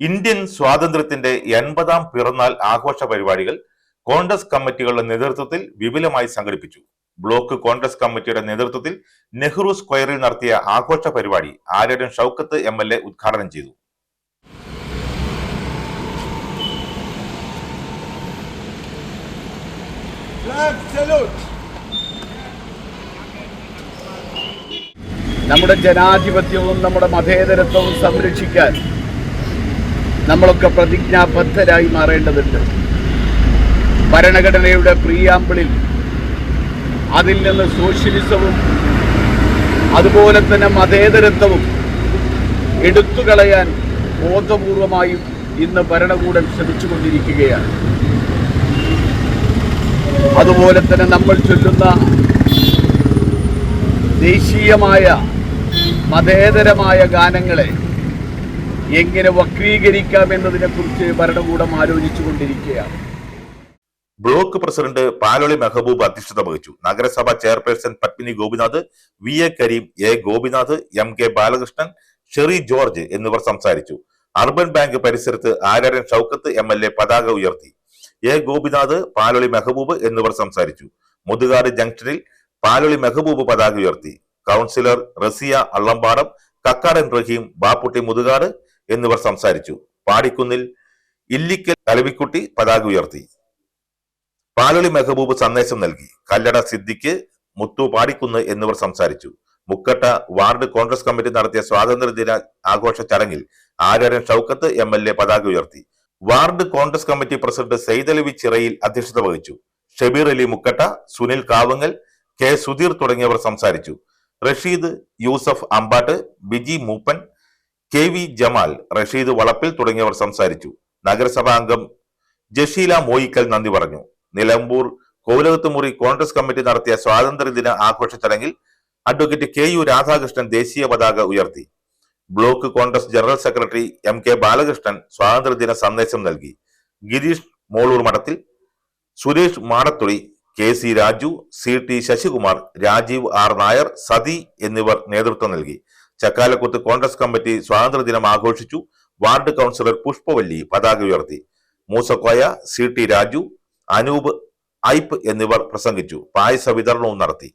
Indian സ്വാതന്ത്ര്യത്തിന്റെ 80ാം പിറന്നാൾ ആഘോഷ പരിപാടികൾ കോൺഗ്രസ് കമ്മിറ്റികളുടെ നേതൃത്വത്തിൽ വിപുലമായി സംഘടിപ്പിച്ചു. ബ്ലോക്ക് കോൺഗ്രസ് കമ്മിറ്റിയുടെ നേതൃത്വത്തിൽ നെഹ്റു സ്ക്വയറിൽ നടത്തിയ ആഘോഷ പരിപാടി ആര്യടൻ ഷൗക്കത്ത് MLA ഉദ്ഘാടനം ചെയ്തു. നമ്മുടെ ജനാധിപത്യവും നമ്മുടെ മതേതരത്വവും സംരക്ഷിക്കാൻ നമ്മളൊക്കെ പ്രതിജ്ഞാബദ്ധരായി മാറേണ്ടതുണ്ട്. ഭരണഘടനയുടെ പ്രിയാമ്പിളിൽ അതിൽ നിന്ന് സോഷ്യലിസവും അതുപോലെ തന്നെ മതേതരത്വവും എടുത്തുകളയാൻ ബോധപൂർവമായും ഇന്ന് ഭരണകൂടം ശ്രമിച്ചുകൊണ്ടിരിക്കുകയാണ്. അതുപോലെ തന്നെ നമ്മൾ ചൊല്ലുന്ന ദേശീയമായ മതേതരമായ ഗാനങ്ങളെ എങ്ങനെ വക്രീകരിക്കാം എന്നതിനെ കുറിച്ച് ഭരണകൂടം ആലോചിച്ചു കൊണ്ടിരിക്കുകയാണ്. ബ്ലോക്ക് പ്രസിഡന്റ് പാലോളി മെഹബൂബ് അധ്യക്ഷത വഹിച്ചു. നഗരസഭ chairperson Padmini Gopinath, VA Kareem, A Gopinath, MK Balakrishnan, Sherry George എന്നിവർ സംസാരിച്ചു. അർബൻ ബാങ്ക് പരിസരത്ത് ആര്യടൻ ഷൗക്കത്ത് MLA പതാക ഉയർത്തി. A ഗോപിനാഥ്, പാലോളി മെഹബൂബ് എന്നിവർ സംസാരിച്ചു. മുതുകാട് ജംഗ്ഷനിൽ പാലോളി മെഹബൂബ് പതാക ഉയർത്തി. കൗൺസിലർ റസിയ അള്ളമ്പാടം, കക്കാടൻ റഹീം, ബാപ്പുട്ടി മുതുകാട് എന്നിവർ സംസാരിച്ചു. പാടിക്കുന്നിൽ ഇല്ലിക്കൽ തലവിക്കുട്ടി പതാക ഉയർത്തി. പാലോളി മെഹബൂബ് സന്ദേശം നൽകി. കല്ലട സിദ്ദിഖ്, മുത്തു പാടിക്കുന്ന് എന്നിവർ സംസാരിച്ചു. മുക്കട്ട വാർഡ് കോൺഗ്രസ് കമ്മിറ്റി നടത്തിയ സ്വാതന്ത്ര്യദിന ആഘോഷ ചടങ്ങിൽ ആര്യടൻ ഷൗക്കത്ത് MLA പതാക ഉയർത്തി. Ward Congress committee president Saidalavi Chirayil അധ്യക്ഷത വഹിച്ചു. ഷബീർ അലി മുക്കട്ട, സുനിൽ കാവങ്ങൽ, K സുധീർ തുടങ്ങിയവർ സംസാരിച്ചു. റഷീദ് യൂസഫ് അമ്പാട്ട്, ബിജി മൂപ്പൻ, KV ജമാൽ, റഷീദ് വളപ്പിൽ തുടങ്ങിയവർ സംസാരിച്ചു. നഗരസഭാ അംഗം ജഷീല മോയിക്കൽ നന്ദി പറഞ്ഞു. നിലമ്പൂർ കോവിലകത്തുമുറി കോൺഗ്രസ് കമ്മിറ്റി നടത്തിയ സ്വാതന്ത്ര്യദിന ആഘോഷ ചടങ്ങിൽ അഡ്വക്കേറ്റ് KU രാധാകൃഷ്ണൻ ദേശീയ പതാക ഉയർത്തി. Block Congress general secretary MK Balakrishnan സ്വാതന്ത്ര്യദിന സന്ദേശം നൽകി. ഗിരീഷ് മോളൂർ മഠത്തിൽ, Suresh മാടത്തുളി, KC Raju, CT Sasikumar, Rajeev R Nair, sati എന്നിവർ നേതൃത്വം നൽകി. ചക്കാലക്കുത്ത് കോൺഗ്രസ് കമ്മിറ്റി സ്വാതന്ത്ര്യദിനം ആഘോഷിച്ചു. വാർഡ് കൗൺസിലർ പുഷ്പവല്ലി പതാക ഉയർത്തി. മൂസക്കോയ, CT രാജു, അനൂപ് ഐപ്പ് എന്നിവർ പ്രസംഗിച്ചു. പായസ വിതരണവും നടത്തി.